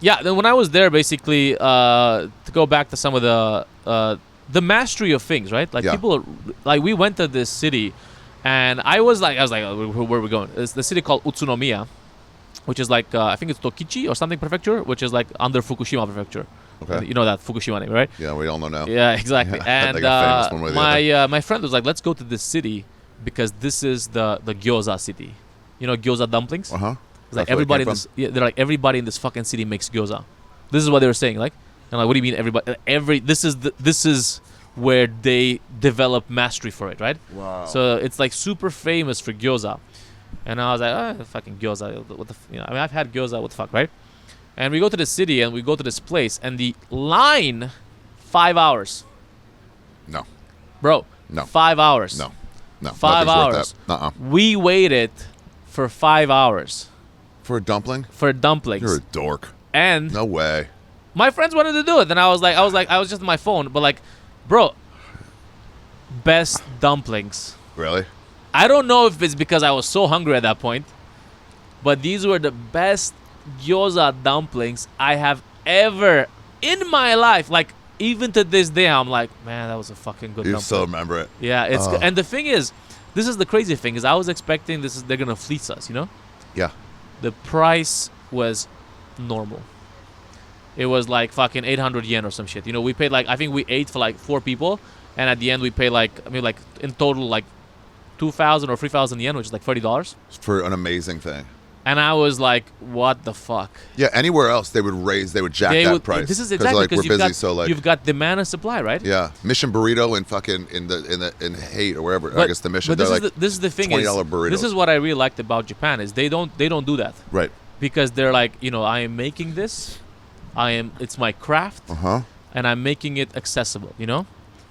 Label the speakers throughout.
Speaker 1: Yeah, then when I was there, basically, to go back to some of the mastery of things, right? Like people, like we went to this city, and I was like, where are we going? It's the city called Utsunomiya, which is like I think it's Tokichi or something prefecture, which is like under Fukushima prefecture.
Speaker 2: Okay.
Speaker 1: You know that Fukushima name, right?
Speaker 2: Yeah, we all know now.
Speaker 1: Yeah, exactly.
Speaker 2: Yeah,
Speaker 1: And my friend was like, let's go to this city because this is the gyoza city. You know, gyoza dumplings. It's like everybody in this, they're like everybody in this fucking city makes gyoza. This is what they were saying, like, and like, what do you mean everybody? This is where they develop mastery for it, right?
Speaker 2: Wow.
Speaker 1: So it's like super famous for gyoza, and I was like, fucking gyoza. What the? I mean, I've had gyoza. What the fuck, right? And we go to the city and we go to this place, and the line, 5 hours.
Speaker 2: No.
Speaker 1: Bro.
Speaker 2: No.
Speaker 1: 5 hours.
Speaker 2: No.
Speaker 1: 5 hours. We waited for 5 hours.
Speaker 2: For a dumpling?
Speaker 1: For dumplings.
Speaker 2: You're a dork.
Speaker 1: And
Speaker 2: no way.
Speaker 1: My friends wanted to do it, and I was just on my phone, but like, bro, best dumplings.
Speaker 2: Really?
Speaker 1: I don't know if it's because I was so hungry at that point, but these were the best gyoza dumplings I have ever in my life. Like, even to this day, I'm like, man, that was a fucking good dumpling.
Speaker 2: You still remember it?
Speaker 1: Yeah, it's good. And the thing is, this is the crazy thing, is I was expecting they're gonna fleece us, you know?
Speaker 2: Yeah.
Speaker 1: The price was normal. It was like fucking 800 yen or some shit. You know, we paid like, I think we ate for like 4 people, and at the end we paid like, I mean, like in total like 2,000 or 3,000 yen, which is like $30
Speaker 2: for an amazing thing.
Speaker 1: And I was like, what the fuck?
Speaker 2: Yeah, anywhere else they would jack that price.
Speaker 1: This is exactly because
Speaker 2: like,
Speaker 1: you've got demand and supply, right?
Speaker 2: Yeah, Mission Burrito in fucking in Haight or wherever. I guess the Mission.
Speaker 1: But this is the thing
Speaker 2: $20 burritos.
Speaker 1: This is what I really liked about Japan, is they don't do that.
Speaker 2: Right.
Speaker 1: Because they're like, you know, I am making this, it's my craft, and I'm making it accessible, you know.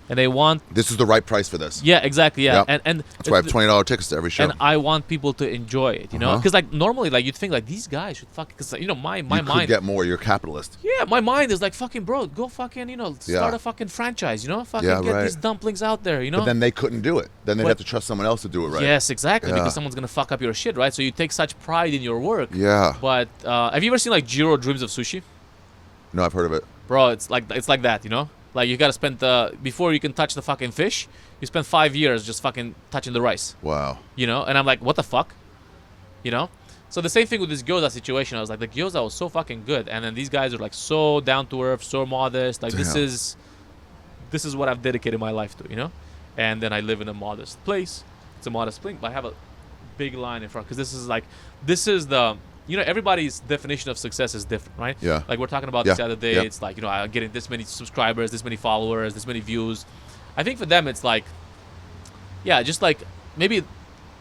Speaker 1: And they want...
Speaker 2: This is the right price for this.
Speaker 1: Yeah, exactly, yeah.
Speaker 2: Yep.
Speaker 1: And
Speaker 2: that's why I have $20 tickets to every show.
Speaker 1: And I want people to enjoy it, you know? Because, like, normally, like, you'd think, like, these guys should fucking... Because, you know, my mind...
Speaker 2: You could get more. You're a capitalist.
Speaker 1: Yeah, my mind is like, fucking, bro, go fucking, you know, start a fucking franchise, you know? Fucking get these dumplings out there, you know?
Speaker 2: But then they couldn't do it. Then they'd have to trust someone else to do it right.
Speaker 1: Yes, exactly, because someone's going to fuck up your shit, right? So you take such pride in your work.
Speaker 2: Yeah.
Speaker 1: But have you ever seen, like, Jiro Dreams of Sushi?
Speaker 2: No, I've heard of it.
Speaker 1: Bro, it's like that, you know? Like, you gotta spend before you can touch the fucking fish, you spend 5 years just fucking touching the rice.
Speaker 2: Wow.
Speaker 1: You know? And I'm like, what the fuck? You know? So the same thing with this gyoza situation. I was like, the gyoza was so fucking good, and then these guys are like so down to earth, so modest. Like, this is what I've dedicated my life to, you know? And then I live in a modest place. It's a modest place, but I have a big line in front, because this is the... You know, everybody's definition of success is different, right?
Speaker 2: Yeah.
Speaker 1: Like, we're talking about this the other day. It's like, you know, I'm getting this many subscribers, this many followers, this many views. I think for them, it's like, yeah, just like, maybe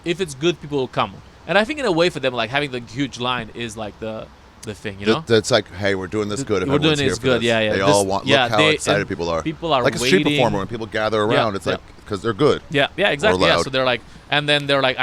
Speaker 1: if it's good, people will come. And I think in a way for them, like, having the huge line is like the thing, you know?
Speaker 2: It's like, hey, we're doing this good.
Speaker 1: We're doing this good, yeah.
Speaker 2: They all want, look how excited people are.
Speaker 1: People are
Speaker 2: like a street performer, when people gather around, it's like, because they're good.
Speaker 1: Yeah, exactly. Yeah, so they're like, and then they're like,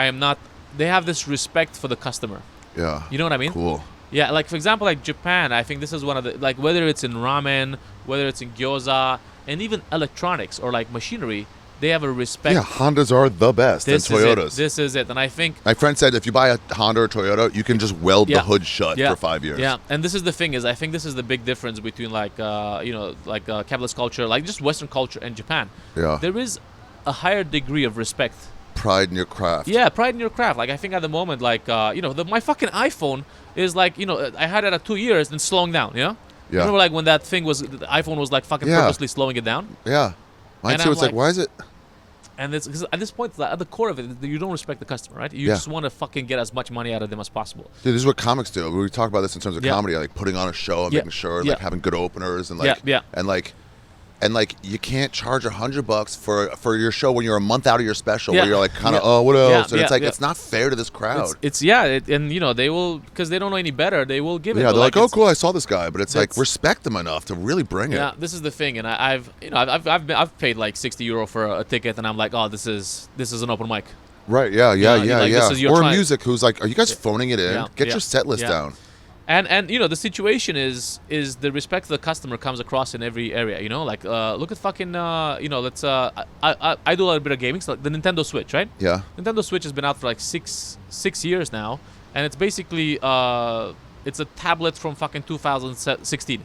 Speaker 1: they have this respect for the customer.
Speaker 2: Yeah.
Speaker 1: You know what I mean?
Speaker 2: Cool.
Speaker 1: Yeah, like, for example, like Japan, I think this is one of the, like, whether it's in ramen, whether it's in gyoza, and even electronics or like machinery, they have a respect.
Speaker 2: Yeah, Hondas are the best, and Toyotas.
Speaker 1: This is it. And I think...
Speaker 2: My friend said if you buy a Honda or Toyota, you can just weld the hood shut for 5 years.
Speaker 1: Yeah, and this is the thing, is I think this is the big difference between, like, you know, like capitalist culture, like just Western culture and Japan.
Speaker 2: Yeah.
Speaker 1: There is a higher degree of respect.
Speaker 2: Pride in your craft.
Speaker 1: Yeah, pride in your craft. Like, I think at the moment, like, you know, my fucking iPhone is like, you know, I had it at 2 years and slowing down, you know? Yeah. Remember, like, when that thing was, the iPhone was like fucking purposely slowing it down?
Speaker 2: Yeah. Mine too, it's like, why is it?
Speaker 1: And it's because at this point, at the core of it, you don't respect the customer, right? You just want to fucking get as much money out of them as possible.
Speaker 2: Dude, this is what comics do. We talk about this in terms of comedy, like putting on a show and making sure, like, having good openers and like, and like, you can't charge $100 for your show when you're a month out of your special, where you're like, kind of, oh, what else? And it's like, it's not fair to this crowd.
Speaker 1: And you know, they will, because they don't know any better, they will give it.
Speaker 2: Yeah, they're like, oh, cool, I saw this guy, but it's like, respect them enough to really bring it.
Speaker 1: Yeah, this is the thing, and I've paid like €60 for a ticket, and I'm like, oh, this is an open mic.
Speaker 2: Right? Yeah.
Speaker 1: Like,
Speaker 2: or music, who's like, are you guys phoning it in? Get your set list down.
Speaker 1: And you know, the situation is the respect for the customer comes across in every area, you know? Like, look at fucking, you know, let's, I do a little bit of gaming, so like the Nintendo Switch, right? Yeah. Nintendo Switch has been out for like six years now, and it's basically, it's a tablet from fucking 2016,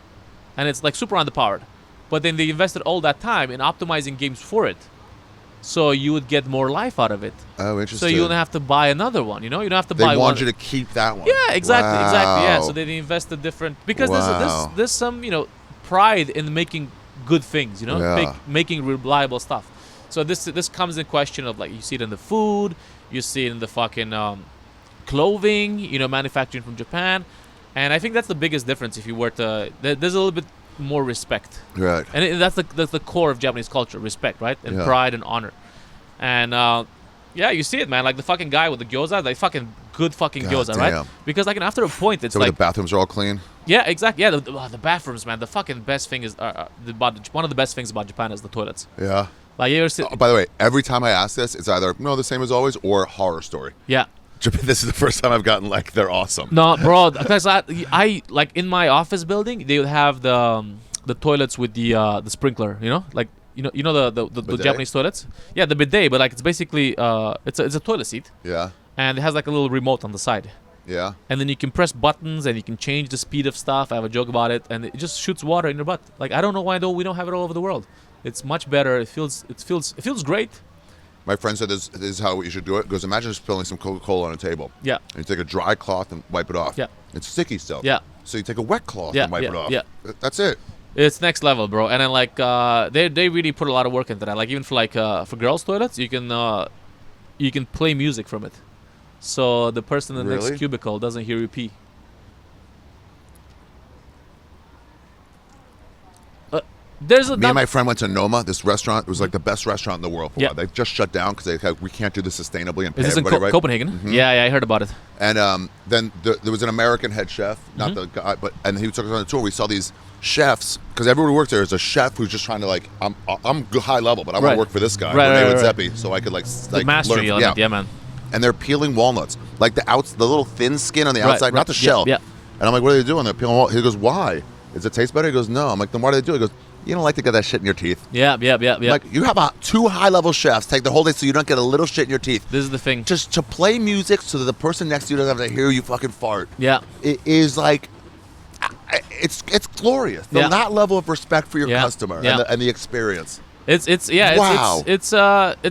Speaker 1: and it's like super underpowered. But then they invested all that time in optimizing games for it, so you would get more life out of it.
Speaker 2: Oh, interesting.
Speaker 1: So you don't have to buy another one. You know, you don't have to buy one.
Speaker 2: They want you to keep that one.
Speaker 1: Yeah, exactly,
Speaker 2: wow.
Speaker 1: exactly. Yeah, so they invested different because there's some pride in making good things. You know, making reliable stuff. So this comes in question of like you see it in the food, you see it in the fucking clothing, manufacturing from Japan, and I think that's the biggest difference. If you were to, there's a little bit more respect,
Speaker 2: right?
Speaker 1: And that's the core of Japanese culture, respect, right? And pride and honor, and you see it, man. Like the fucking guy with the gyoza, like fucking good fucking gyoza, right? Because like after a point, it's
Speaker 2: so
Speaker 1: like
Speaker 2: the bathrooms are all clean.
Speaker 1: Yeah, exactly. Yeah, the bathrooms, man. The fucking best thing is one of the best things about Japan is the toilets.
Speaker 2: Yeah.
Speaker 1: Like you ever
Speaker 2: by the way, every time I ask this, it's either the same as always or horror story.
Speaker 1: Yeah.
Speaker 2: This is the first time I've gotten like they're awesome.
Speaker 1: No, bro, because I like in my office building they would have the toilets with the sprinkler, like the Japanese toilets. Yeah, the bidet, but like it's basically it's a toilet seat.
Speaker 2: Yeah.
Speaker 1: And it has like a little remote on the side.
Speaker 2: Yeah.
Speaker 1: And then you can press buttons and you can change the speed of stuff. I have a joke about it, and it just shoots water in your butt. Like I don't know why we don't have it all over the world. It's much better. It feels great.
Speaker 2: My friend said this is how you should do it. Goes, imagine spilling some Coca-Cola on a table.
Speaker 1: Yeah.
Speaker 2: And you take a dry cloth and wipe it off.
Speaker 1: Yeah.
Speaker 2: It's sticky still.
Speaker 1: Yeah.
Speaker 2: So you take a wet cloth and wipe it off.
Speaker 1: Yeah.
Speaker 2: That's it.
Speaker 1: It's next level, bro. And then like they really put a lot of work into that. Like even for girls' toilets, you can play music from it, so the person in the next cubicle doesn't hear you pee. Me
Speaker 2: and my friend went to Noma, this restaurant. It was like the best restaurant in the world for a while. They just shut down because we can't do this sustainably and pay everybody, right?
Speaker 1: Copenhagen? Mm-hmm. Yeah, I heard about it.
Speaker 2: And then there was an American head chef, not the guy, and he took us on a tour. We saw these chefs, because everyone who worked there is a chef who's just trying to like, I'm high level, but I want to work for this guy, Renee Zeppi, so I could like
Speaker 1: mastery
Speaker 2: learn.
Speaker 1: Yeah, man.
Speaker 2: And they're peeling walnuts, like the little thin skin on the outside, not the shell.
Speaker 1: Yeah.
Speaker 2: And I'm like, what are they doing? They're peeling walnuts. He goes, why? Does it taste better? He goes, no. I'm like, then why do they do it? He goes, you don't like to get that shit in your teeth.
Speaker 1: Yeah.
Speaker 2: Like, you have two high-level chefs take the whole day so you don't get a little shit in your teeth.
Speaker 1: This is the thing.
Speaker 2: Just to play music so that the person next to you doesn't have to hear you fucking fart.
Speaker 1: Yeah.
Speaker 2: It is like, it's glorious. That level of respect for your customer and the experience.
Speaker 1: It's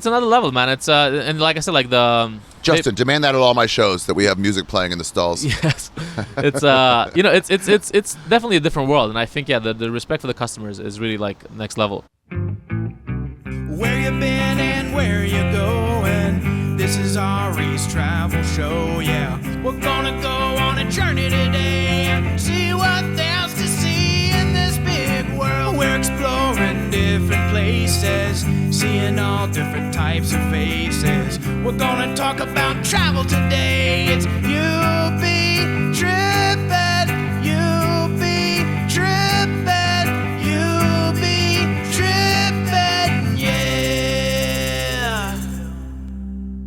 Speaker 1: another level, man. It's and like I said, like the
Speaker 2: Justin, demand that at all my shows that we have music playing in the stalls.
Speaker 1: Yes, it's it's definitely a different world, and I think the respect for the customers is really like next level.
Speaker 3: Where you been and where you going? This is Ari's travel show. Yeah, we're gonna go on a journey today and see what there's to see in this big world. We're exploring different places, seeing all different types of faces. We're gonna talk about travel today. It's you